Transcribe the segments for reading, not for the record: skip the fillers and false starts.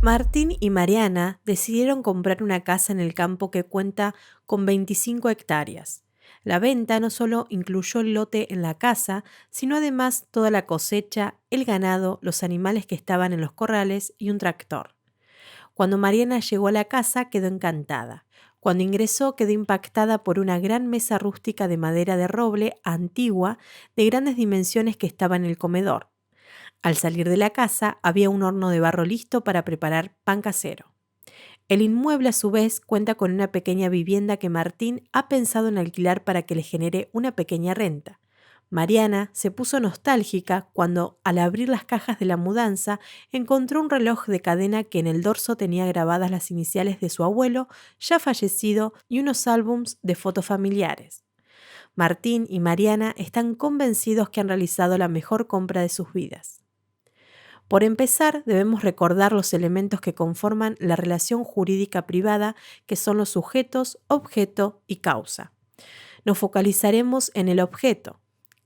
Martín y Mariana decidieron comprar una casa en el campo que cuenta con 25 hectáreas. La venta no solo incluyó el lote en la casa, sino además toda la cosecha, el ganado, los animales que estaban en los corrales y un tractor. Cuando Mariana llegó a la casa quedó encantada. Cuando ingresó quedó impactada por una gran mesa rústica de madera de roble antigua de grandes dimensiones que estaba en el comedor. Al salir de la casa había un horno de barro listo para preparar pan casero. El inmueble a su vez cuenta con una pequeña vivienda que Martín ha pensado en alquilar para que le genere una pequeña renta. Mariana se puso nostálgica cuando, al abrir las cajas de la mudanza, encontró un reloj de cadena que en el dorso tenía grabadas las iniciales de su abuelo, ya fallecido, y unos álbums de fotos familiares. Martín y Mariana están convencidos que han realizado la mejor compra de sus vidas. Por empezar, debemos recordar los elementos que conforman la relación jurídica privada, que son los sujetos, objeto y causa. Nos focalizaremos en el objeto.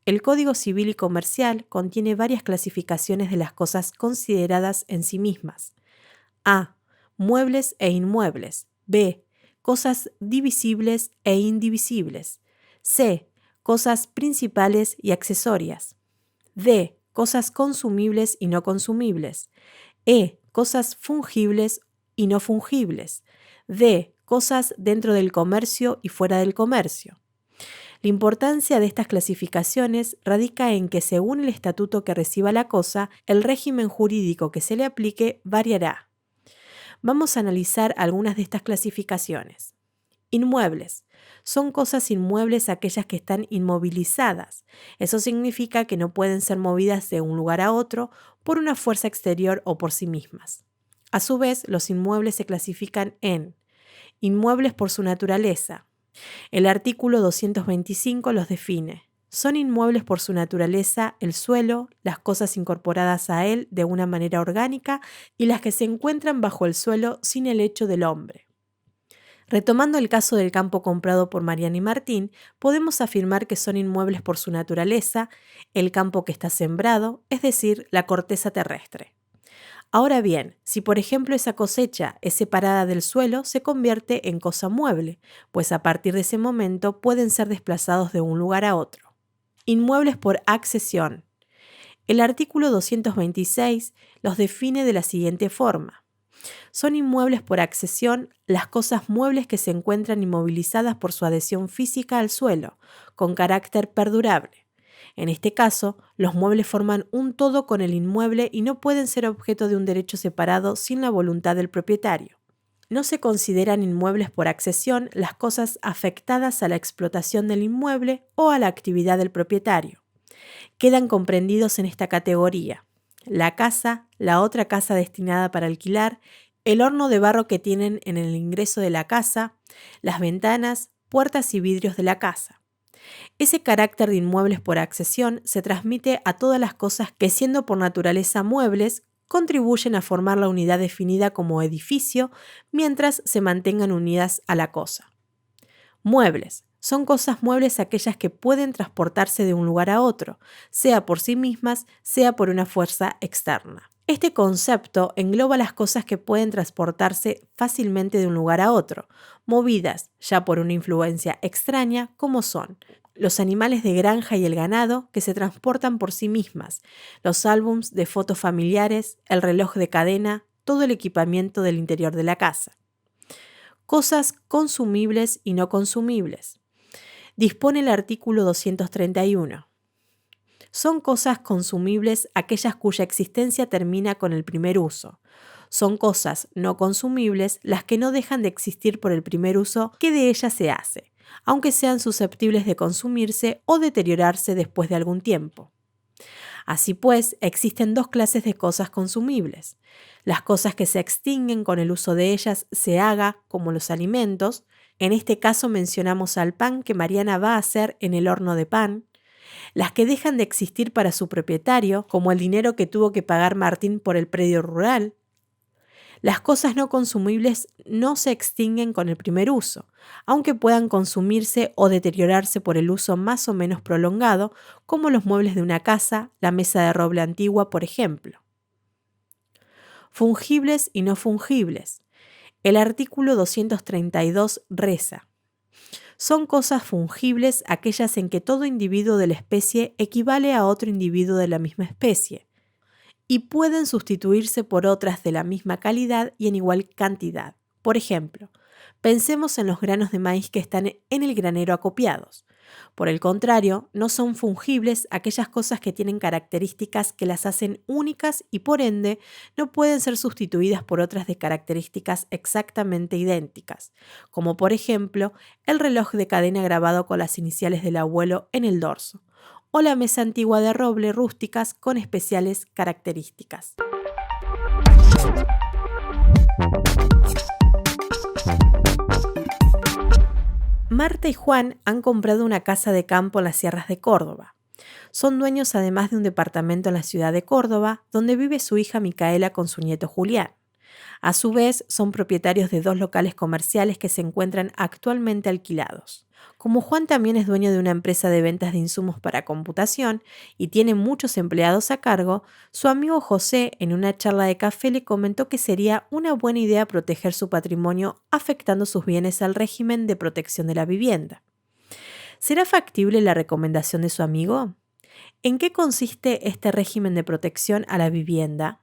El Código Civil y Comercial contiene varias clasificaciones de las cosas consideradas en sí mismas. A. Muebles e inmuebles. B. Cosas divisibles e indivisibles. C. Cosas principales y accesorias. D. Cosas consumibles y no consumibles. E. Cosas fungibles y no fungibles. D. Cosas dentro del comercio y fuera del comercio. La importancia de estas clasificaciones radica en que según el estatuto que reciba la cosa, el régimen jurídico que se le aplique variará. Vamos a analizar algunas de estas clasificaciones. Inmuebles. Son cosas inmuebles aquellas que están inmovilizadas. Eso significa que no pueden ser movidas de un lugar a otro por una fuerza exterior o por sí mismas. A su vez, los inmuebles se clasifican en inmuebles por su naturaleza. El artículo 225 los define. Son inmuebles por su naturaleza el suelo, las cosas incorporadas a él de una manera orgánica y las que se encuentran bajo el suelo sin el hecho del hombre. Retomando el caso del campo comprado por Mariana y Martín, podemos afirmar que son inmuebles por su naturaleza, el campo que está sembrado, es decir, la corteza terrestre. Ahora bien, si por ejemplo esa cosecha es separada del suelo, se convierte en cosa mueble, pues a partir de ese momento pueden ser desplazados de un lugar a otro. Inmuebles por accesión. El artículo 226 los define de la siguiente forma. Son inmuebles por accesión las cosas muebles que se encuentran inmovilizadas por su adhesión física al suelo, con carácter perdurable. En este caso, los muebles forman un todo con el inmueble y no pueden ser objeto de un derecho separado sin la voluntad del propietario. No se consideran inmuebles por accesión las cosas afectadas a la explotación del inmueble o a la actividad del propietario. Quedan comprendidos en esta categoría la casa, la otra casa destinada para alquilar, el horno de barro que tienen en el ingreso de la casa, las ventanas, puertas y vidrios de la casa. Ese carácter de inmuebles por accesión se transmite a todas las cosas que, siendo por naturaleza muebles, contribuyen a formar la unidad definida como edificio mientras se mantengan unidas a la cosa. Muebles. Son cosas muebles aquellas que pueden transportarse de un lugar a otro, sea por sí mismas, sea por una fuerza externa. Este concepto engloba las cosas que pueden transportarse fácilmente de un lugar a otro, movidas ya por una influencia extraña, como son los animales de granja y el ganado que se transportan por sí mismas, los álbums de fotos familiares, el reloj de cadena, todo el equipamiento del interior de la casa. Cosas consumibles y no consumibles. Dispone el artículo 231. Son cosas consumibles aquellas cuya existencia termina con el primer uso. Son cosas no consumibles las que no dejan de existir por el primer uso que de ellas se hace, aunque sean susceptibles de consumirse o deteriorarse después de algún tiempo. Así pues, existen dos clases de cosas consumibles. Las cosas que se extinguen con el uso de ellas se haga, como los alimentos. En este caso mencionamos al pan que Mariana va a hacer en el horno de pan. Las que dejan de existir para su propietario, como el dinero que tuvo que pagar Martín por el predio rural. Las cosas no consumibles no se extinguen con el primer uso, aunque puedan consumirse o deteriorarse por el uso más o menos prolongado, como los muebles de una casa, la mesa de roble antigua, por ejemplo. Fungibles y no fungibles. El artículo 232 reza: son cosas fungibles aquellas en que todo individuo de la especie equivale a otro individuo de la misma especie, y pueden sustituirse por otras de la misma calidad y en igual cantidad. Por ejemplo, pensemos en los granos de maíz que están en el granero acopiados. Por el contrario, no son fungibles aquellas cosas que tienen características que las hacen únicas y por ende no pueden ser sustituidas por otras de características exactamente idénticas, como por ejemplo el reloj de cadena grabado con las iniciales del abuelo en el dorso, o la mesa antigua de roble rústicas con especiales características. Marta y Juan han comprado una casa de campo en las sierras de Córdoba. Son dueños además de un departamento en la ciudad de Córdoba, donde vive su hija Micaela con su nieto Julián. A su vez, son propietarios de 2 locales comerciales que se encuentran actualmente alquilados. Como Juan también es dueño de una empresa de ventas de insumos para computación y tiene muchos empleados a cargo, su amigo José, en una charla de café, le comentó que sería una buena idea proteger su patrimonio afectando sus bienes al régimen de protección de la vivienda. ¿Será factible la recomendación de su amigo? ¿En qué consiste este régimen de protección a la vivienda?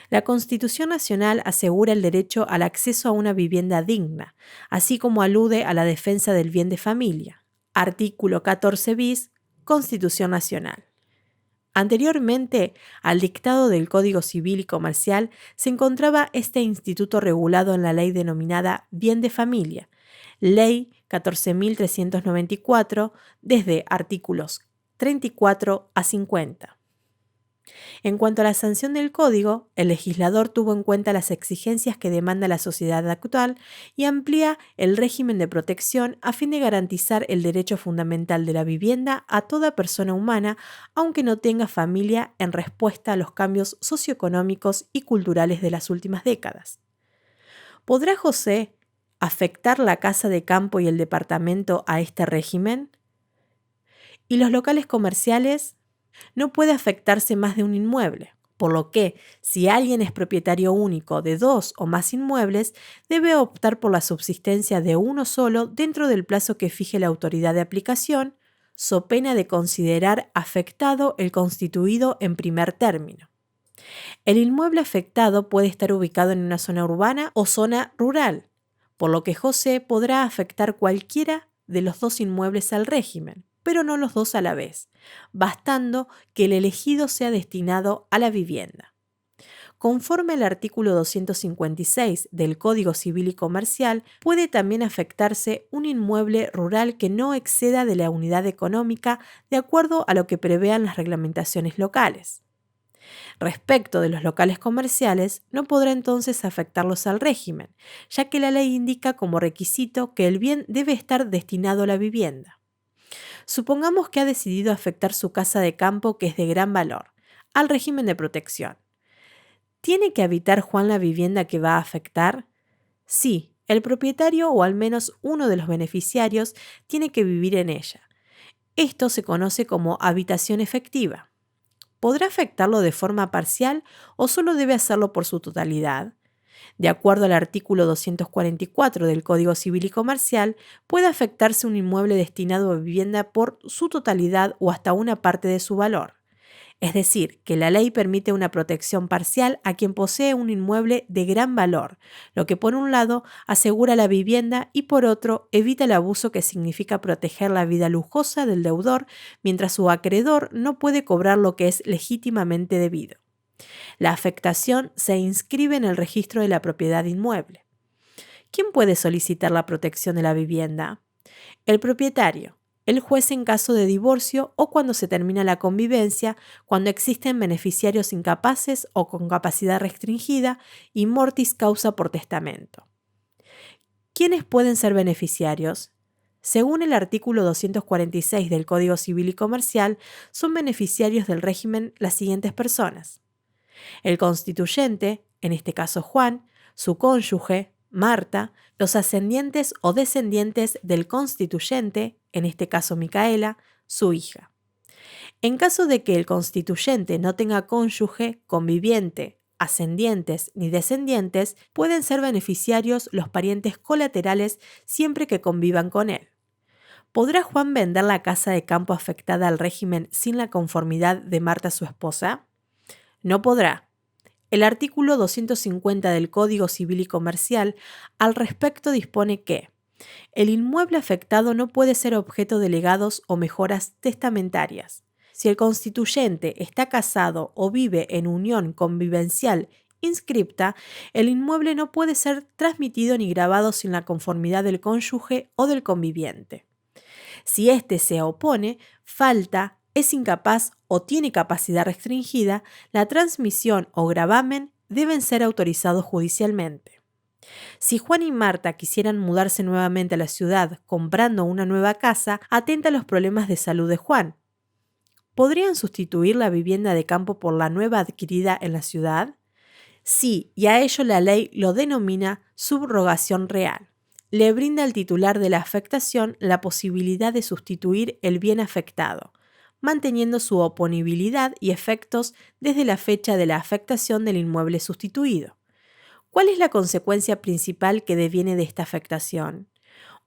La Constitución Nacional asegura el derecho al acceso a una vivienda digna, así como alude a la defensa del bien de familia. Artículo 14 bis, Constitución Nacional. Anteriormente, al dictado del Código Civil y Comercial, se encontraba este instituto regulado en la ley denominada Bien de Familia, Ley 14.394, desde artículos 34 a 50. En cuanto a la sanción del código, el legislador tuvo en cuenta las exigencias que demanda la sociedad actual y amplía el régimen de protección a fin de garantizar el derecho fundamental de la vivienda a toda persona humana, aunque no tenga familia, en respuesta a los cambios socioeconómicos y culturales de las últimas décadas. ¿Podrá José afectar la casa de campo y el departamento a este régimen? ¿Y los locales comerciales? No puede afectarse más de un inmueble, por lo que, si alguien es propietario único de 2 o más inmuebles, debe optar por la subsistencia de uno solo dentro del plazo que fije la autoridad de aplicación, so pena de considerar afectado el constituido en primer término. El inmueble afectado puede estar ubicado en una zona urbana o zona rural, por lo que José podrá afectar cualquiera de los 2 inmuebles al régimen, pero no los 2 a la vez, bastando que el elegido sea destinado a la vivienda. Conforme al artículo 256 del Código Civil y Comercial, puede también afectarse un inmueble rural que no exceda de la unidad económica de acuerdo a lo que prevean las reglamentaciones locales. Respecto de los locales comerciales, no podrá entonces afectarlos al régimen, ya que la ley indica como requisito que el bien debe estar destinado a la vivienda. Supongamos que ha decidido afectar su casa de campo, que es de gran valor, al régimen de protección. ¿Tiene que habitar Juan la vivienda que va a afectar? Sí, el propietario o al menos uno de los beneficiarios tiene que vivir en ella. Esto se conoce como habitación efectiva. ¿Podrá afectarlo de forma parcial o solo debe hacerlo por su totalidad? De acuerdo al artículo 244 del Código Civil y Comercial, puede afectarse un inmueble destinado a vivienda por su totalidad o hasta una parte de su valor. Es decir, que la ley permite una protección parcial a quien posee un inmueble de gran valor, lo que por un lado asegura la vivienda y por otro evita el abuso que significa proteger la vida lujosa del deudor mientras su acreedor no puede cobrar lo que es legítimamente debido. La afectación se inscribe en el registro de la propiedad inmueble. ¿Quién puede solicitar la protección de la vivienda? El propietario, el juez en caso de divorcio o cuando se termina la convivencia, cuando existen beneficiarios incapaces o con capacidad restringida y mortis causa por testamento. ¿Quiénes pueden ser beneficiarios? Según el artículo 246 del Código Civil y Comercial, son beneficiarios del régimen las siguientes personas: el constituyente, en este caso Juan, su cónyuge, Marta, los ascendientes o descendientes del constituyente, en este caso Micaela, su hija. En caso de que el constituyente no tenga cónyuge, conviviente, ascendientes ni descendientes, pueden ser beneficiarios los parientes colaterales siempre que convivan con él. ¿Podrá Juan vender la casa de campo afectada al régimen sin la conformidad de Marta, su esposa? No podrá. El artículo 250 del Código Civil y Comercial al respecto dispone que el inmueble afectado no puede ser objeto de legados o mejoras testamentarias. Si el constituyente está casado o vive en unión convivencial inscripta, el inmueble no puede ser transmitido ni grabado sin la conformidad del cónyuge o del conviviente. Si éste se opone, falta, es incapaz o tiene capacidad restringida, la transmisión o gravamen deben ser autorizados judicialmente. Si Juan y Marta quisieran mudarse nuevamente a la ciudad comprando una nueva casa, atenta a los problemas de salud de Juan. ¿Podrían sustituir la vivienda de campo por la nueva adquirida en la ciudad? Sí, y a ello la ley lo denomina subrogación real. Le brinda al titular de la afectación la posibilidad de sustituir el bien afectado, manteniendo su oponibilidad y efectos desde la fecha de la afectación del inmueble sustituido. ¿Cuál es la consecuencia principal que deviene de esta afectación?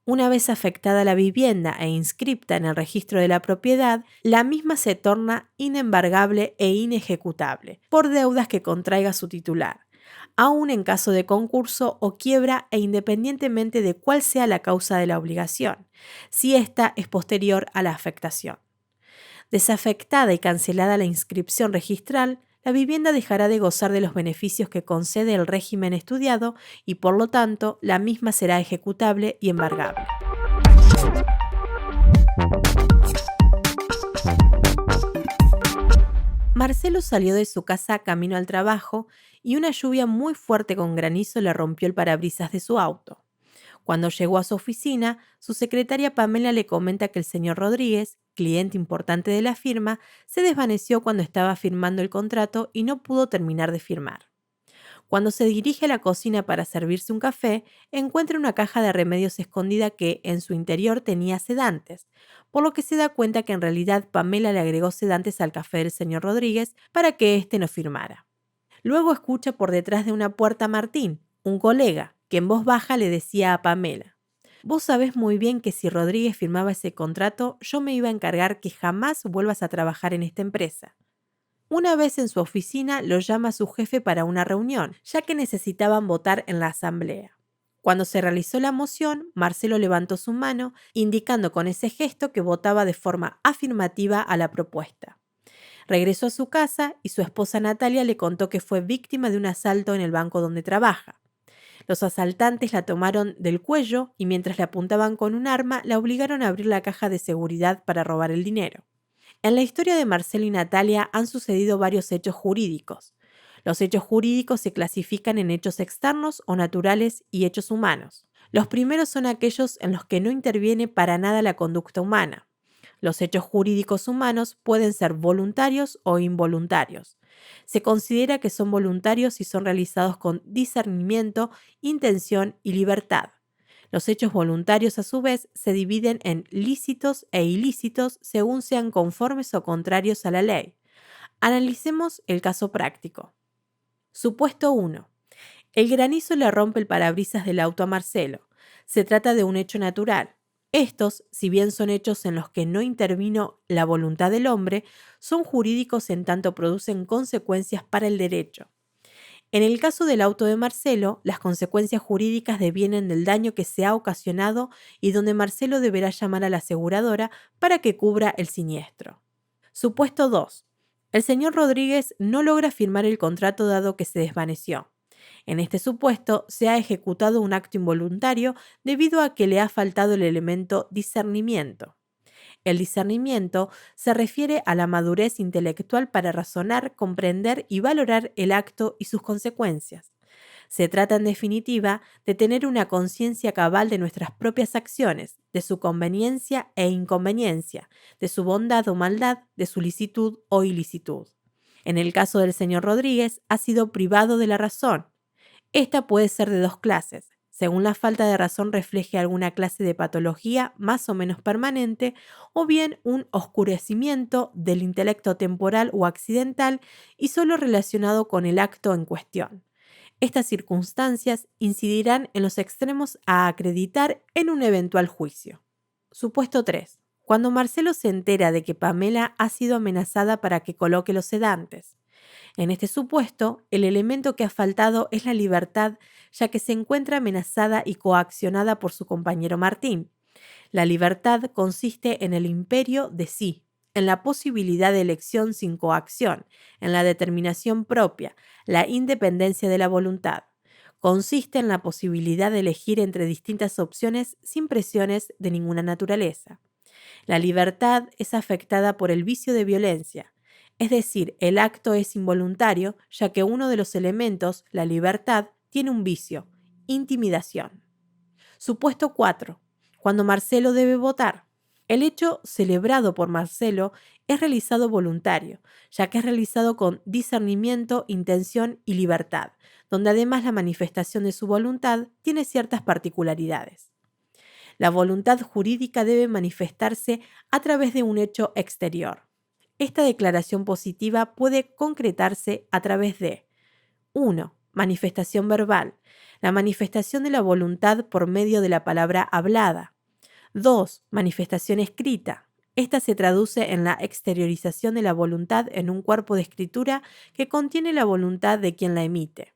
Una vez afectada la vivienda e inscripta en el registro de la propiedad, la misma se torna inembargable e inejecutable por deudas que contraiga su titular, aun en caso de concurso o quiebra e independientemente de cuál sea la causa de la obligación, si ésta es posterior a la afectación. Desafectada y cancelada la inscripción registral, la vivienda dejará de gozar de los beneficios que concede el régimen estudiado y, por lo tanto, la misma será ejecutable y embargable. Marcelo salió de su casa camino al trabajo y una lluvia muy fuerte con granizo le rompió el parabrisas de su auto. Cuando llegó a su oficina, su secretaria Pamela le comenta que el señor Rodríguez, cliente importante de la firma, se desvaneció cuando estaba firmando el contrato y no pudo terminar de firmar. Cuando se dirige a la cocina para servirse un café, encuentra una caja de remedios escondida que en su interior tenía sedantes, por lo que se da cuenta que en realidad Pamela le agregó sedantes al café del señor Rodríguez para que éste no firmara. Luego escucha por detrás de una puerta a Martín, un colega, que en voz baja le decía a Pamela: «Vos sabés muy bien que si Rodríguez firmaba ese contrato, yo me iba a encargar que jamás vuelvas a trabajar en esta empresa». Una vez en su oficina lo llama a su jefe para una reunión, ya que necesitaban votar en la asamblea. Cuando se realizó la moción, Marcelo levantó su mano, indicando con ese gesto que votaba de forma afirmativa a la propuesta. Regresó a su casa y su esposa Natalia le contó que fue víctima de un asalto en el banco donde trabaja. Los asaltantes la tomaron del cuello y mientras le apuntaban con un arma, la obligaron a abrir la caja de seguridad para robar el dinero. En la historia de Marcelo y Natalia han sucedido varios hechos jurídicos. Los hechos jurídicos se clasifican en hechos externos o naturales y hechos humanos. Los primeros son aquellos en los que no interviene para nada la conducta humana. Los hechos jurídicos humanos pueden ser voluntarios o involuntarios. Se considera que son voluntarios si son realizados con discernimiento, intención y libertad. Los hechos voluntarios, a su vez, se dividen en lícitos e ilícitos según sean conformes o contrarios a la ley. Analicemos el caso práctico. Supuesto 1. El granizo le rompe el parabrisas del auto a Marcelo. Se trata de un hecho natural. Estos, si bien son hechos en los que no intervino la voluntad del hombre, son jurídicos en tanto producen consecuencias para el derecho. En el caso del auto de Marcelo, las consecuencias jurídicas devienen del daño que se ha ocasionado y donde Marcelo deberá llamar a la aseguradora para que cubra el siniestro. Supuesto 2. El señor Rodríguez no logra firmar el contrato dado que se desvaneció. En este supuesto, se ha ejecutado un acto involuntario debido a que le ha faltado el elemento discernimiento. El discernimiento se refiere a la madurez intelectual para razonar, comprender y valorar el acto y sus consecuencias. Se trata, en definitiva, de tener una conciencia cabal de nuestras propias acciones, de su conveniencia e inconveniencia, de su bondad o maldad, de su licitud o ilicitud. En el caso del señor Rodríguez, ha sido privado de la razón. Esta puede ser de dos clases, según la falta de razón refleje alguna clase de patología más o menos permanente, o bien un oscurecimiento del intelecto temporal o accidental y solo relacionado con el acto en cuestión. Estas circunstancias incidirán en los extremos a acreditar en un eventual juicio. Supuesto 3. Cuando Marcelo se entera de que Pamela ha sido amenazada para que coloque los sedantes. En este supuesto, el elemento que ha faltado es la libertad, ya que se encuentra amenazada y coaccionada por su compañero Martín. La libertad consiste en el imperio de sí, en la posibilidad de elección sin coacción, en la determinación propia, la independencia de la voluntad. Consiste en la posibilidad de elegir entre distintas opciones sin presiones de ninguna naturaleza. La libertad es afectada por el vicio de violencia, es decir, el acto es involuntario, ya que uno de los elementos, la libertad, tiene un vicio, intimidación. Supuesto 4. Cuando Marcelo debe votar. El hecho celebrado por Marcelo es realizado voluntario, ya que es realizado con discernimiento, intención y libertad, donde además la manifestación de su voluntad tiene ciertas particularidades. La voluntad jurídica debe manifestarse a través de un hecho exterior. Esta declaración positiva puede concretarse a través de 1. Manifestación verbal. La manifestación de la voluntad por medio de la palabra hablada. 2. Manifestación escrita. Esta se traduce en la exteriorización de la voluntad en un cuerpo de escritura que contiene la voluntad de quien la emite.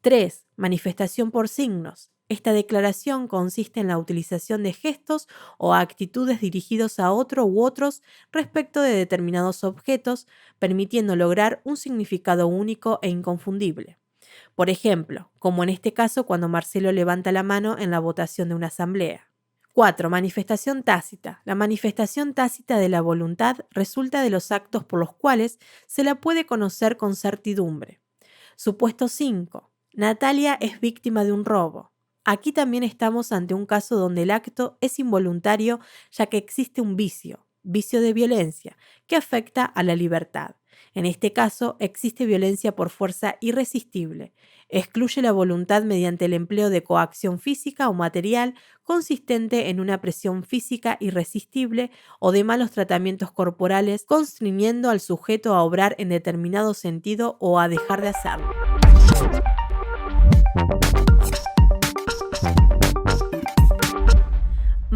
3. Manifestación por signos. Esta declaración consiste en la utilización de gestos o actitudes dirigidos a otro u otros respecto de determinados objetos, permitiendo lograr un significado único e inconfundible. Por ejemplo, como en este caso cuando Marcelo levanta la mano en la votación de una asamblea. 4. Manifestación tácita. La manifestación tácita de la voluntad resulta de los actos por los cuales se la puede conocer con certidumbre. Supuesto 5. Natalia es víctima de un robo. Aquí también estamos ante un caso donde el acto es involuntario, ya que existe un vicio de violencia, que afecta a la libertad. En este caso, existe violencia por fuerza irresistible. Excluye la voluntad mediante el empleo de coacción física o material consistente en una presión física irresistible o de malos tratamientos corporales, constriñendo al sujeto a obrar en determinado sentido o a dejar de hacerlo.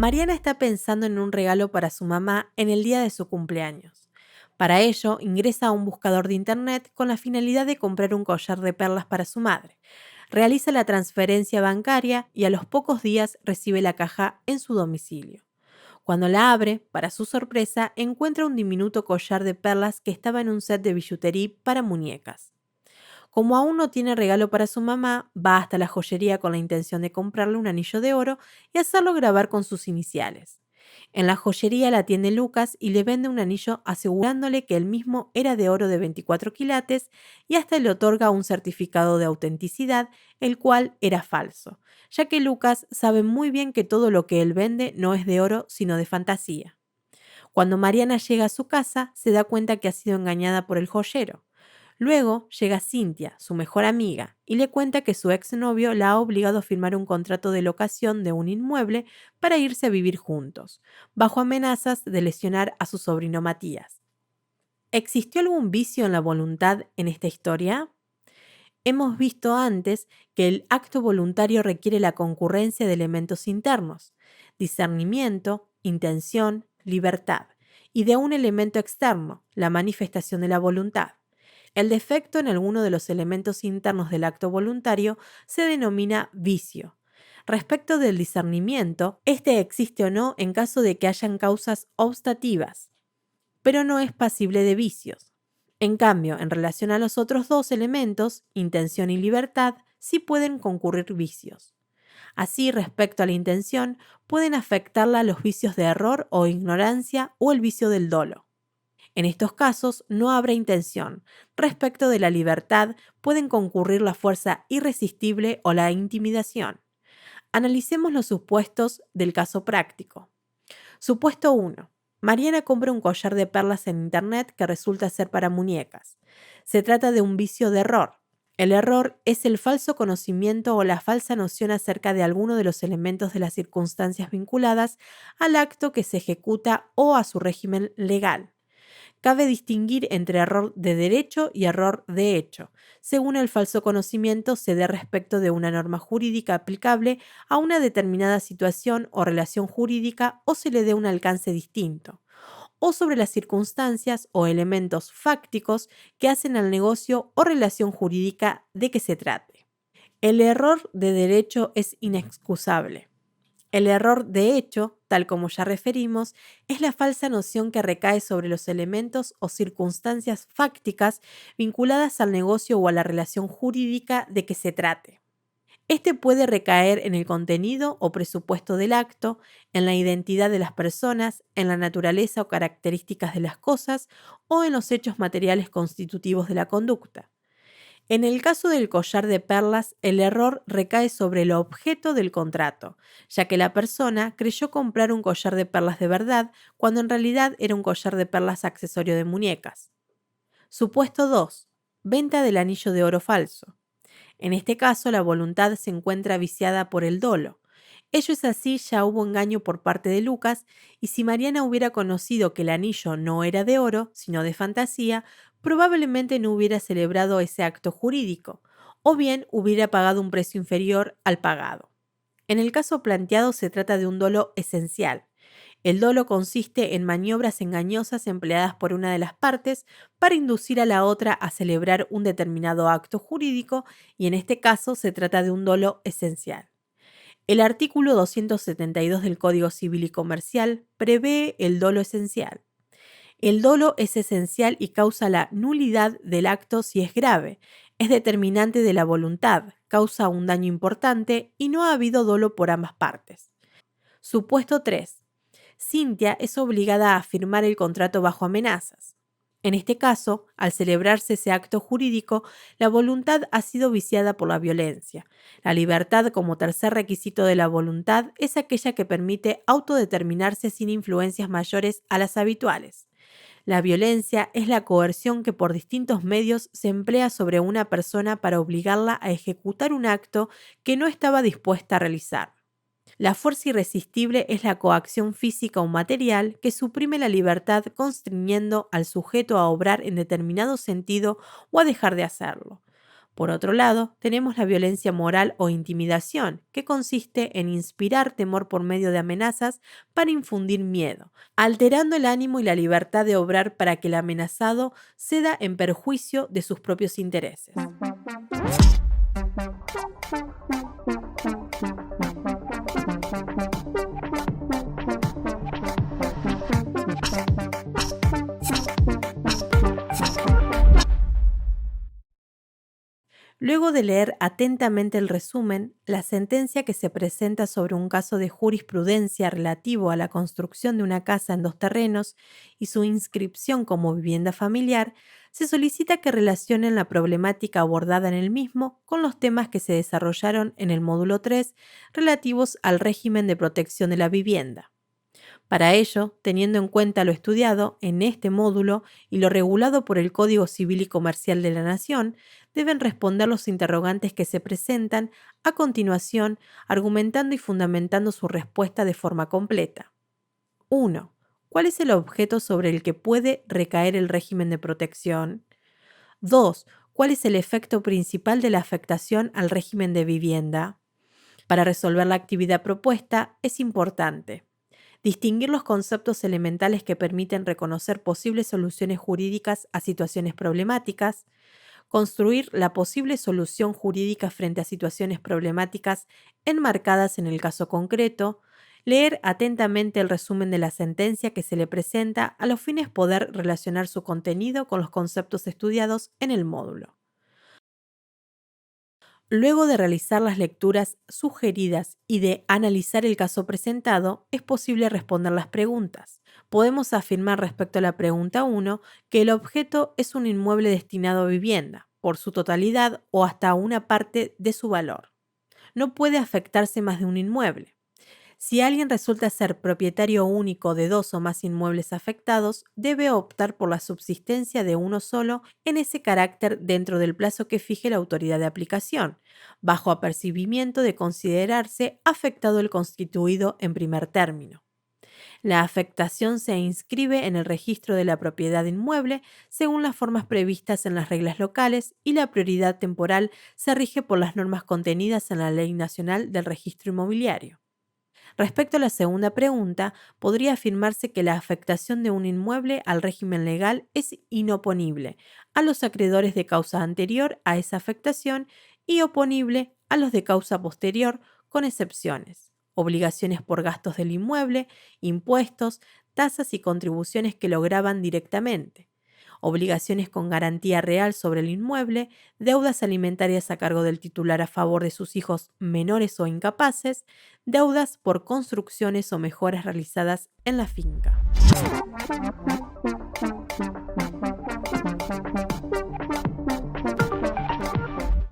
Mariana está pensando en un regalo para su mamá en el día de su cumpleaños. Para ello, ingresa a un buscador de internet con la finalidad de comprar un collar de perlas para su madre. Realiza la transferencia bancaria y a los pocos días recibe la caja en su domicilio. Cuando la abre, para su sorpresa, encuentra un diminuto collar de perlas que estaba en un set de billutería para muñecas. Como aún no tiene regalo para su mamá, va hasta la joyería con la intención de comprarle un anillo de oro y hacerlo grabar con sus iniciales. En la joyería la atiende Lucas y le vende un anillo asegurándole que el mismo era de oro de 24 quilates y hasta le otorga un certificado de autenticidad, el cual era falso, ya que Lucas sabe muy bien que todo lo que él vende no es de oro sino de fantasía. Cuando Mariana llega a su casa, se da cuenta que ha sido engañada por el joyero. Luego llega Cynthia, su mejor amiga, y le cuenta que su exnovio la ha obligado a firmar un contrato de locación de un inmueble para irse a vivir juntos, bajo amenazas de lesionar a su sobrino Matías. ¿Existió algún vicio en la voluntad en esta historia? Hemos visto antes que el acto voluntario requiere la concurrencia de elementos internos, discernimiento, intención, libertad, y de un elemento externo, la manifestación de la voluntad. El defecto en alguno de los elementos internos del acto voluntario se denomina vicio. Respecto del discernimiento, este existe o no en caso de que hayan causas obstativas, pero no es pasible de vicios. En cambio, en relación a los otros dos elementos, intención y libertad, sí pueden concurrir vicios. Así, respecto a la intención, pueden afectarla los vicios de error o ignorancia o el vicio del dolo. En estos casos no habrá intención. Respecto de la libertad, pueden concurrir la fuerza irresistible o la intimidación. Analicemos los supuestos del caso práctico. Supuesto 1. Mariana compra un collar de perlas en internet que resulta ser para muñecas. Se trata de un vicio de error. El error es el falso conocimiento o la falsa noción acerca de alguno de los elementos de las circunstancias vinculadas al acto que se ejecuta o a su régimen legal. Cabe distinguir entre error de derecho y error de hecho, según el falso conocimiento se dé respecto de una norma jurídica aplicable a una determinada situación o relación jurídica o se le dé un alcance distinto, o sobre las circunstancias o elementos fácticos que hacen al negocio o relación jurídica de que se trate. El error de derecho es inexcusable. El error de hecho, tal como ya referimos, es la falsa noción que recae sobre los elementos o circunstancias fácticas vinculadas al negocio o a la relación jurídica de que se trate. Este puede recaer en el contenido o presupuesto del acto, en la identidad de las personas, en la naturaleza o características de las cosas o en los hechos materiales constitutivos de la conducta. En el caso del collar de perlas, el error recae sobre el objeto del contrato, ya que la persona creyó comprar un collar de perlas de verdad cuando en realidad era un collar de perlas accesorio de muñecas. Supuesto 2. Venta del anillo de oro falso. En este caso, la voluntad se encuentra viciada por el dolo. Ello es así, ya hubo engaño por parte de Lucas, y si Mariana hubiera conocido que el anillo no era de oro, sino de fantasía, probablemente no hubiera celebrado ese acto jurídico, o bien hubiera pagado un precio inferior al pagado. En el caso planteado se trata de un dolo esencial. El dolo consiste en maniobras engañosas empleadas por una de las partes para inducir a la otra a celebrar un determinado acto jurídico y en este caso se trata de un dolo esencial. El artículo 272 del Código Civil y Comercial prevé el dolo esencial. El dolo es esencial y causa la nulidad del acto si es grave, es determinante de la voluntad, causa un daño importante y no ha habido dolo por ambas partes. Supuesto 3. Cintia es obligada a firmar el contrato bajo amenazas. En este caso, al celebrarse ese acto jurídico, la voluntad ha sido viciada por la violencia. La libertad como tercer requisito de la voluntad es aquella que permite autodeterminarse sin influencias mayores a las habituales. La violencia es la coerción que por distintos medios se emplea sobre una persona para obligarla a ejecutar un acto que no estaba dispuesta a realizar. La fuerza irresistible es la coacción física o material que suprime la libertad constriñendo al sujeto a obrar en determinado sentido o a dejar de hacerlo. Por otro lado, tenemos la violencia moral o intimidación, que consiste en inspirar temor por medio de amenazas para infundir miedo, alterando el ánimo y la libertad de obrar para que el amenazado ceda en perjuicio de sus propios intereses. Luego de leer atentamente el resumen, la sentencia que se presenta sobre un caso de jurisprudencia relativo a la construcción de una casa en 2 terrenos y su inscripción como vivienda familiar, se solicita que relacionen la problemática abordada en el mismo con los temas que se desarrollaron en el módulo 3 relativos al régimen de protección de la vivienda. Para ello, teniendo en cuenta lo estudiado en este módulo y lo regulado por el Código Civil y Comercial de la Nación, deben responder los interrogantes que se presentan a continuación, argumentando y fundamentando su respuesta de forma completa. 1. ¿Cuál es el objeto sobre el que puede recaer el régimen de protección? 2. ¿Cuál es el efecto principal de la afectación al régimen de vivienda? Para resolver la actividad propuesta es importante distinguir los conceptos elementales que permiten reconocer posibles soluciones jurídicas a situaciones problemáticas, construir la posible solución jurídica frente a situaciones problemáticas enmarcadas en el caso concreto, leer atentamente el resumen de la sentencia que se le presenta a los fines poder relacionar su contenido con los conceptos estudiados en el módulo. Luego de realizar las lecturas sugeridas y de analizar el caso presentado, es posible responder las preguntas. Podemos afirmar respecto a la pregunta 1 que el objeto es un inmueble destinado a vivienda, por su totalidad o hasta una parte de su valor. No puede afectarse más de un inmueble. Si alguien resulta ser propietario único de dos o más inmuebles afectados, debe optar por la subsistencia de uno solo en ese carácter dentro del plazo que fije la autoridad de aplicación, bajo apercibimiento de considerarse afectado el constituido en primer término. La afectación se inscribe en el registro de la propiedad inmueble según las formas previstas en las reglas locales y la prioridad temporal se rige por las normas contenidas en la Ley Nacional del Registro Inmobiliario. Respecto a la segunda pregunta, podría afirmarse que la afectación de un inmueble al régimen legal es inoponible a los acreedores de causa anterior a esa afectación y oponible a los de causa posterior, con excepciones: obligaciones por gastos del inmueble, impuestos, tasas y contribuciones que lo gravan directamente, obligaciones con garantía real sobre el inmueble, deudas alimentarias a cargo del titular a favor de sus hijos menores o incapaces, deudas por construcciones o mejoras realizadas en la finca.